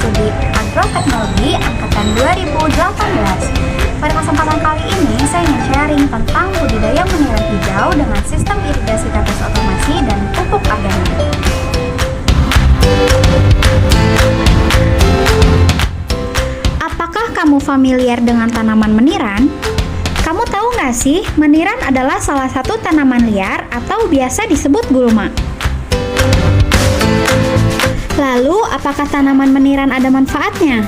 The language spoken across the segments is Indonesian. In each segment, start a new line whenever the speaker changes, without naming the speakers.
Studi Agroteknologi Angkatan 2018. Pada kesempatan kali ini, saya ingin sharing tentang budidaya meniran hijau dengan sistem irigasi tetes otomasi dan pupuk organik. Apakah kamu familiar dengan tanaman meniran? Kamu tahu nggak sih, meniran adalah salah satu tanaman liar atau biasa disebut gulma. Lalu, apakah tanaman meniran ada manfaatnya?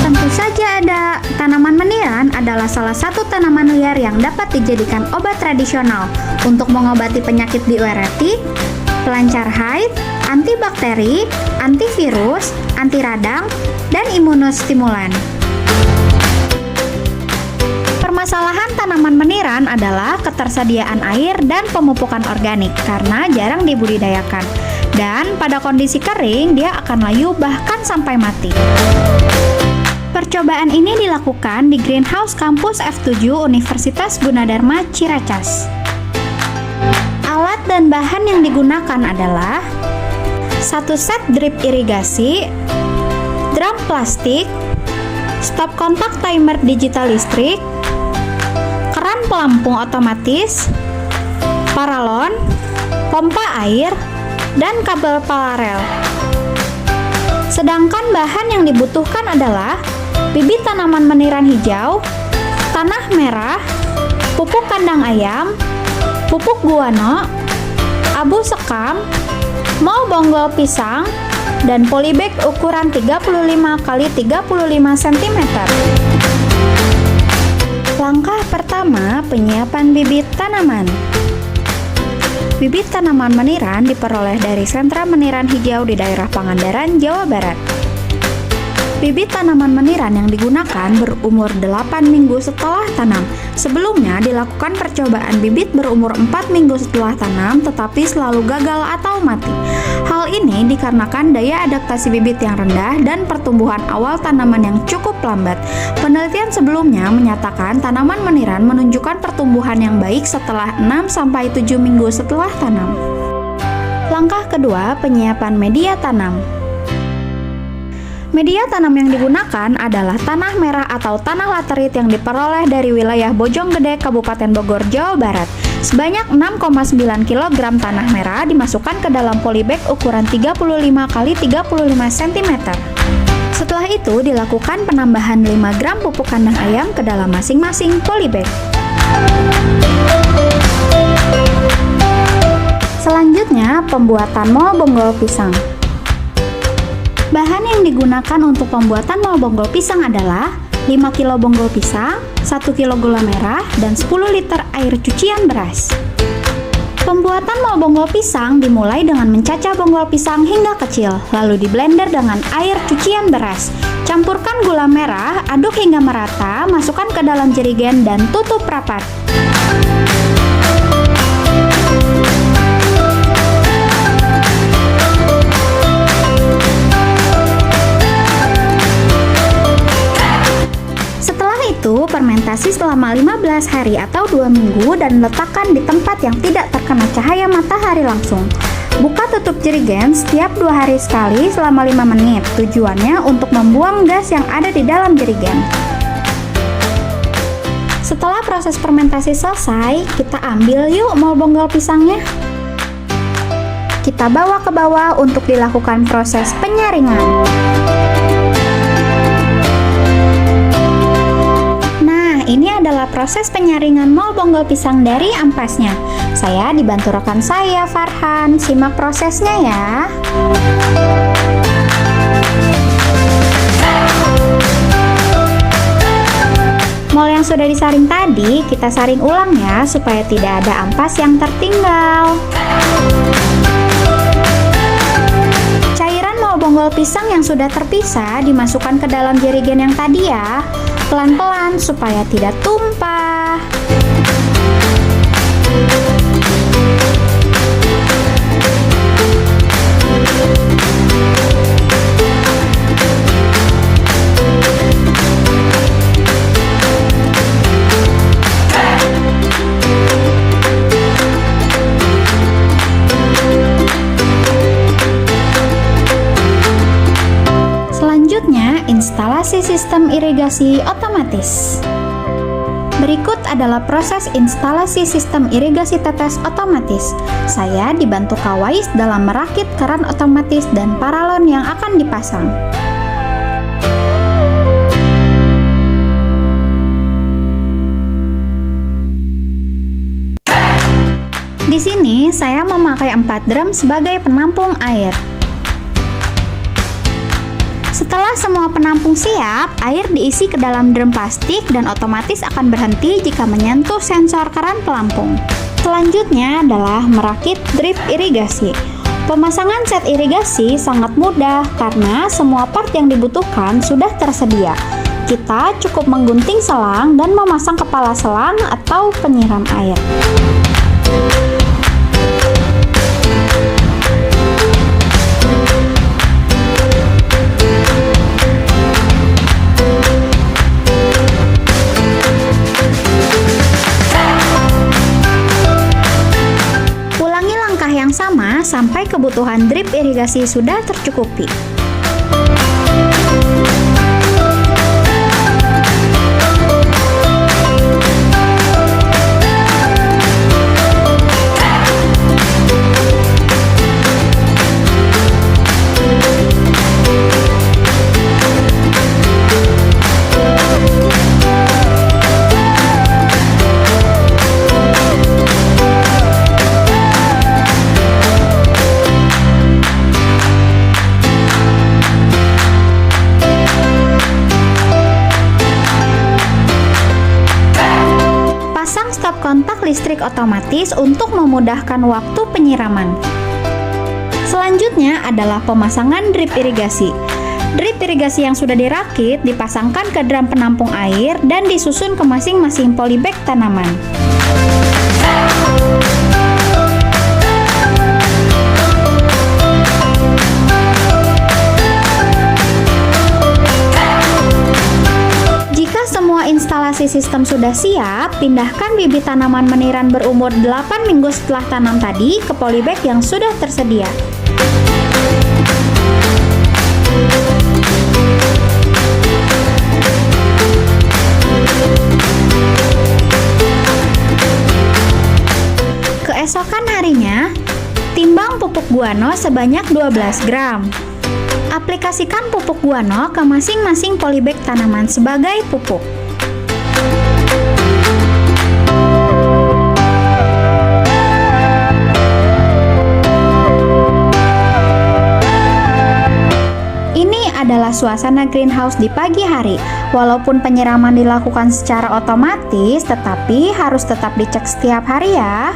Tentu saja ada. Tanaman meniran adalah salah satu tanaman liar yang dapat dijadikan obat tradisional untuk mengobati penyakit diuretik, pelancar haid, antibakteri, antivirus, anti radang, dan imunostimulan. Permasalahan tanaman meniran adalah ketersediaan air dan pemupukan organik karena jarang dibudidayakan. Dan pada kondisi kering, dia akan layu bahkan sampai mati. Percobaan ini dilakukan di Greenhouse Kampus F7 Universitas Gunadarma Ciracas. Alat dan bahan yang digunakan adalah satu set drip irigasi, drum plastik, stop kontak timer digital listrik, keran pelampung otomatis, paralon, pompa air, dan kabel paralel. Sedangkan bahan yang dibutuhkan adalah bibit tanaman meniran hijau, tanah merah, pupuk kandang ayam, pupuk guano, abu sekam, mol bonggol pisang, dan polybag ukuran 35 x 35 cm. Langkah pertama, penyiapan bibit tanaman. Bibit tanaman meniran diperoleh dari sentra meniran hijau di daerah Pangandaran, Jawa Barat. Bibit tanaman meniran yang digunakan berumur 8 minggu setelah tanam. Sebelumnya dilakukan percobaan bibit berumur 4 minggu setelah tanam tetapi selalu gagal atau mati. Hal ini dikarenakan daya adaptasi bibit yang rendah dan pertumbuhan awal tanaman yang cukup lambat. Penelitian sebelumnya menyatakan tanaman meniran menunjukkan pertumbuhan yang baik setelah 6-7 minggu setelah tanam. Langkah kedua, penyiapan media tanam. Media tanam yang digunakan adalah tanah merah atau tanah laterit yang diperoleh dari wilayah Bojonggede, Kabupaten Bogor, Jawa Barat. Sebanyak 6,9 kg tanah merah dimasukkan ke dalam polybag ukuran 35 x 35 cm. Setelah itu dilakukan penambahan 5 gram pupuk kandang ayam ke dalam masing-masing polybag. Selanjutnya, pembuatan mol bonggol pisang. Bahan yang digunakan untuk pembuatan mol bonggol pisang adalah 5 kg bonggol pisang, 1 kg gula merah, dan 10 liter air cucian beras. Pembuatan mol bonggol pisang dimulai dengan mencacah bonggol pisang hingga kecil, lalu di blender dengan air cucian beras. Campurkan gula merah, aduk hingga merata, masukkan ke dalam jerigen dan tutup rapat. Fermentasi selama 15 hari atau 2 minggu dan letakkan di tempat yang tidak terkena cahaya matahari langsung. Buka tutup jerigen setiap 2 hari sekali selama 5 menit. Tujuannya untuk membuang gas yang ada di dalam jerigen. Setelah proses fermentasi selesai, kita ambil yuk mol bonggol pisangnya. Kita bawa ke bawah untuk dilakukan proses penyaringan. Ini adalah proses penyaringan mol bonggol pisang dari ampasnya. Saya dibantu rekan saya, Farhan. Simak prosesnya ya. Mol yang sudah disaring tadi, kita saring ulang ya, supaya tidak ada ampas yang tertinggal. Cairan mol bonggol pisang yang sudah terpisah dimasukkan ke dalam jerigen yang tadi ya. Pelan-pelan supaya tidak tumpah. instalasi sistem irigasi otomatis. Berikut adalah proses instalasi sistem irigasi tetes otomatis. Saya dibantu Kawais dalam merakit keran otomatis dan paralon yang akan dipasang. Di sini saya memakai 4 drum sebagai penampung air. Setelah semua penampung siap, air diisi ke dalam drum plastik dan otomatis akan berhenti jika menyentuh sensor keran pelampung. Selanjutnya adalah merakit drip irigasi. Pemasangan set irigasi sangat mudah karena semua part yang dibutuhkan sudah tersedia. Kita cukup menggunting selang dan memasang kepala selang atau penyiram air. Yang sama sampai kebutuhan drip irigasi sudah tercukupi. Stop kontak listrik otomatis untuk memudahkan waktu penyiraman. Selanjutnya adalah pemasangan drip irigasi. Drip irigasi yang sudah dirakit dipasangkan ke drum penampung air dan disusun ke masing-masing polybag tanaman. Instalasi sistem sudah siap, pindahkan bibit tanaman meniran berumur 8 minggu setelah tanam tadi ke polybag yang sudah tersedia. Keesokan harinya, timbang pupuk guano sebanyak 12 gram. Aplikasikan pupuk guano ke masing-masing polybag tanaman sebagai pupuk. Adalah suasana greenhouse di pagi hari. Walaupun penyiraman dilakukan secara otomatis, tetapi harus tetap dicek setiap hari ya.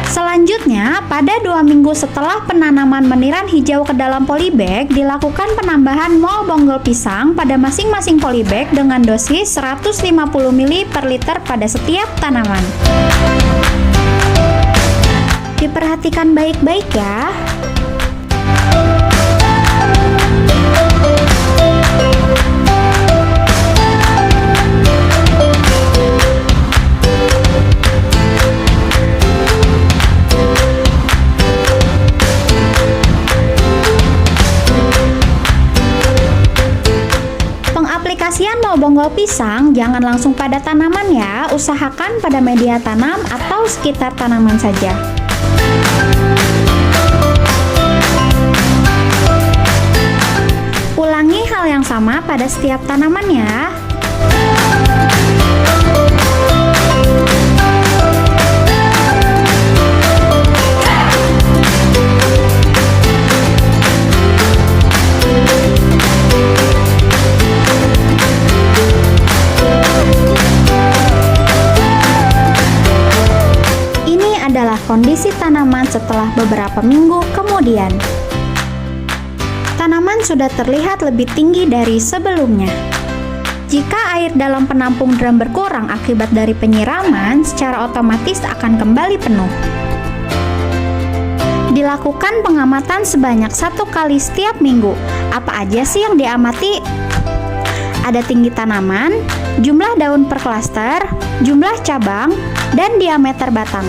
Selanjutnya, pada 2 minggu setelah penanaman meniran hijau ke dalam polybag, dilakukan penambahan mol bonggol pisang pada masing-masing polybag dengan dosis 150 ml per liter pada setiap tanaman. Diperhatikan baik-baik ya. Pengaplikasian mol bonggol pisang jangan langsung pada tanaman ya, usahakan pada media tanam atau sekitar tanaman saja. Ulangi hal yang sama pada setiap tanaman ya. Adalah kondisi tanaman setelah beberapa minggu kemudian. Tanaman sudah terlihat lebih tinggi dari sebelumnya. Jika air dalam penampung drum berkurang akibat dari penyiraman, secara otomatis akan kembali penuh. Dilakukan pengamatan sebanyak 1 kali setiap minggu. Apa aja sih yang diamati? Ada tinggi tanaman, jumlah daun per klaster, jumlah cabang, dan diameter batang.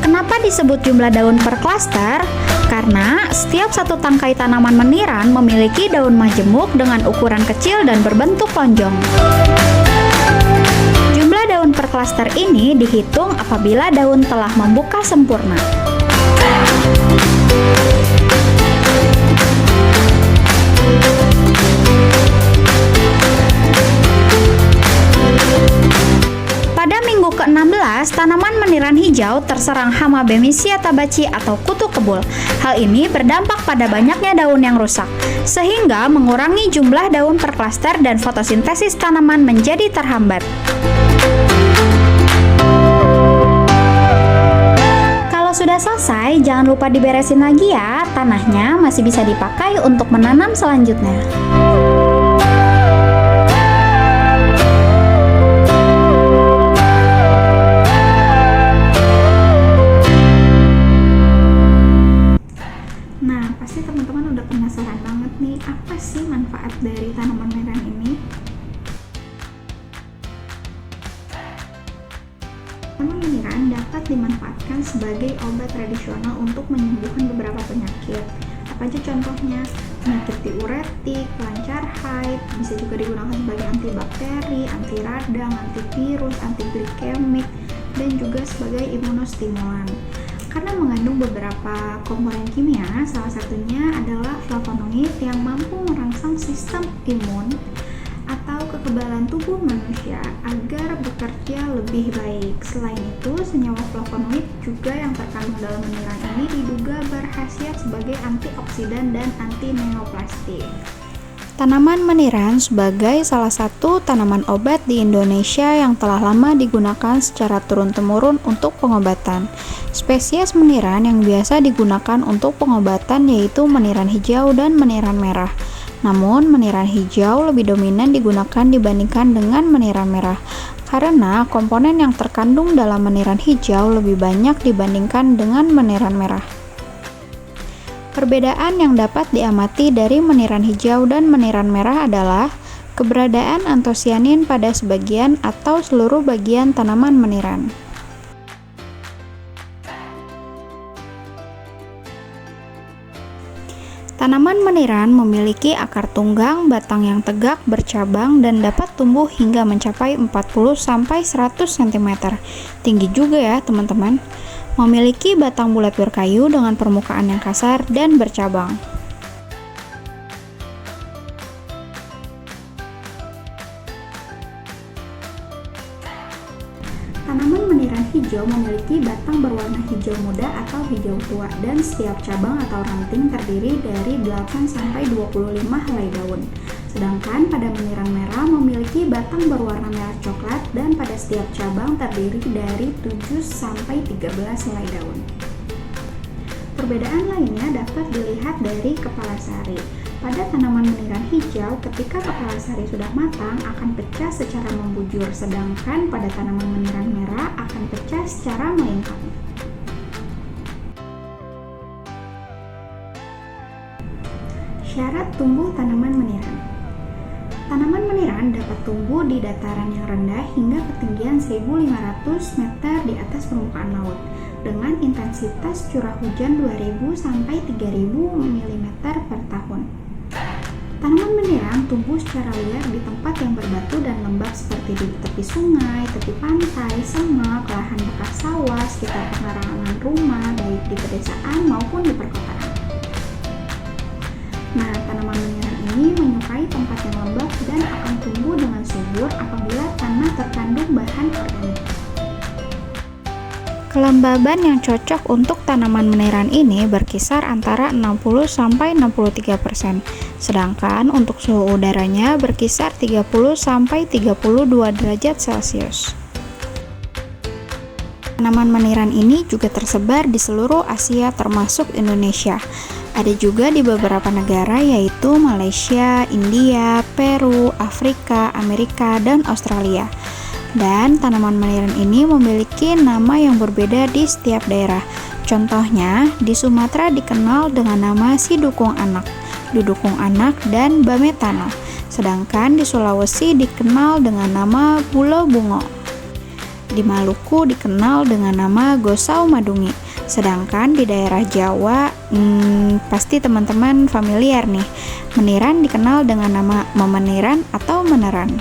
Kenapa Kenapa disebut jumlah daun per klaster? Karena setiap satu tangkai tanaman meniran memiliki daun majemuk dengan ukuran kecil dan berbentuk lonjong. Jumlah daun per klaster ini dihitung apabila daun telah membuka sempurna. Pada minggu ke-16, tanaman meniran hijau terserang hama Bemisia tabaci atau kutu kebul. Hal ini berdampak pada banyaknya daun yang rusak, sehingga mengurangi jumlah daun per klaster dan fotosintesis tanaman menjadi terhambat. Kalau sudah selesai, jangan lupa diberesin lagi ya, tanahnya masih bisa dipakai untuk menanam selanjutnya. Pasti teman-teman udah penasaran banget nih, apa sih manfaat dari tanaman meniran ini? Tanaman meniran dapat dimanfaatkan sebagai obat tradisional untuk menyembuhkan beberapa penyakit. Apa aja contohnya? Penyakit diuretik, lancar haid, bisa juga digunakan sebagai antibakteri, anti radang, antivirus, antiglikemik, dan juga sebagai imunostimulan. Karena mengandung beberapa komponen kimia, salah satunya adalah flavonoid yang mampu merangsang sistem imun atau kekebalan tubuh manusia agar bekerja lebih baik. Selain itu, senyawa flavonoid juga yang terkandung dalam meniran ini diduga berkhasiat sebagai antioksidan dan anti neoplastik. Tanaman meniran sebagai salah satu tanaman obat di Indonesia yang telah lama digunakan secara turun-temurun untuk pengobatan. Spesies meniran yang biasa digunakan untuk pengobatan yaitu meniran hijau dan meniran merah. Namun, meniran hijau lebih dominan digunakan dibandingkan dengan meniran merah, karena komponen yang terkandung dalam meniran hijau lebih banyak dibandingkan dengan meniran merah. Perbedaan yang dapat diamati dari meniran hijau dan meniran merah adalah keberadaan antosianin pada sebagian atau seluruh bagian tanaman meniran. Tanaman meniran memiliki akar tunggang, batang yang tegak, bercabang, dan dapat tumbuh hingga mencapai 40-100 cm. Tinggi juga ya teman-teman. Memiliki batang bulat berkayu dengan permukaan yang kasar dan bercabang. Tanaman meniran hijau memiliki batang berwarna hijau muda atau hijau tua dan setiap cabang atau ranting terdiri dari 8-25 helai daun. Sedangkan pada meniran merah memiliki batang berwarna merah coklat dan pada setiap cabang terdiri dari 7-13 helai daun. Perbedaan lainnya dapat dilihat dari kepala sari. Pada tanaman meniran hijau, ketika kepala sari sudah matang akan pecah secara membujur, sedangkan pada tanaman meniran merah akan pecah secara melingkar. Syarat tumbuh tanaman meniran. Tanaman meniran dapat tumbuh di dataran yang rendah hingga ketinggian 1.500 meter di atas permukaan laut dengan intensitas curah hujan 2.000 sampai 3.000 mm per tahun. Tanaman meniran tumbuh secara liar di tempat yang berbatu dan lembab seperti di tepi sungai, tepi pantai, semak, lahan bekas sawah, sekitar pekarangan rumah, baik di pedesaan maupun di perkotaan. Nah, tanaman meniran ini menyukai tempat yang lembab dan akan tumbuh dengan subur apabila tanah terkandung bahan organik. Kelembaban yang cocok untuk tanaman meniran ini berkisar antara 60-63%, sedangkan untuk suhu udaranya berkisar 30-32 derajat Celcius. Tanaman meniran ini juga tersebar di seluruh Asia termasuk Indonesia. Ada juga di beberapa negara yaitu Malaysia, India, Peru, Afrika, Amerika, dan Australia. Dan tanaman meniran ini memiliki nama yang berbeda di setiap daerah. Contohnya, di Sumatera dikenal dengan nama si dukung anak, dudukung anak, dan bametano. Sedangkan di Sulawesi dikenal dengan nama bulo bungo. Di Maluku dikenal dengan nama gosau madungi. Sedangkan di daerah Jawa, pasti teman-teman familiar nih, meniran dikenal dengan nama memeniran atau meneran.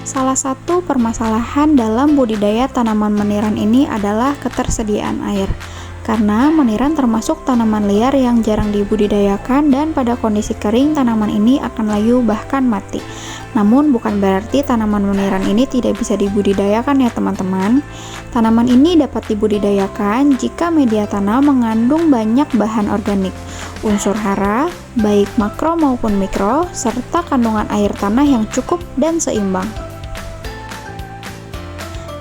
Salah satu permasalahan dalam budidaya tanaman meniran ini adalah ketersediaan air. Karena meniran termasuk tanaman liar yang jarang dibudidayakan dan pada kondisi kering tanaman ini akan layu bahkan mati. Namun bukan berarti tanaman meniran ini tidak bisa dibudidayakan ya teman-teman. Tanaman ini dapat dibudidayakan jika media tanah mengandung banyak bahan organik, unsur hara, baik makro maupun mikro, serta kandungan air tanah yang cukup dan seimbang.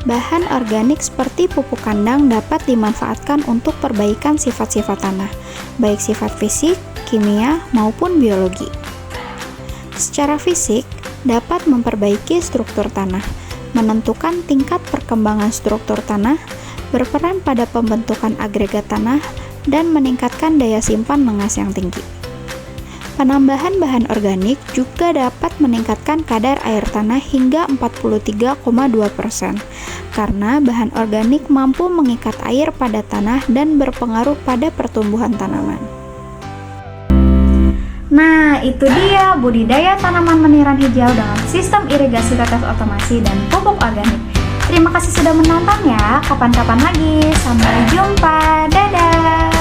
Bahan organik seperti pupuk kandang dapat dimanfaatkan untuk perbaikan sifat-sifat tanah, baik sifat fisik, kimia, maupun biologi. Secara fisik, dapat memperbaiki struktur tanah, menentukan tingkat perkembangan struktur tanah, berperan pada pembentukan agregat tanah, dan meningkatkan daya simpan mengas yang tinggi. Penambahan bahan organik juga dapat meningkatkan kadar air tanah hingga 43,2%, karena bahan organik mampu mengikat air pada tanah dan berpengaruh pada pertumbuhan tanaman. Nah, itu dia budidaya tanaman meniran hijau dengan sistem irigasi tetes otomasi dan pupuk organik. Terima kasih sudah menonton ya, kapan-kapan lagi, sampai jumpa, dadah!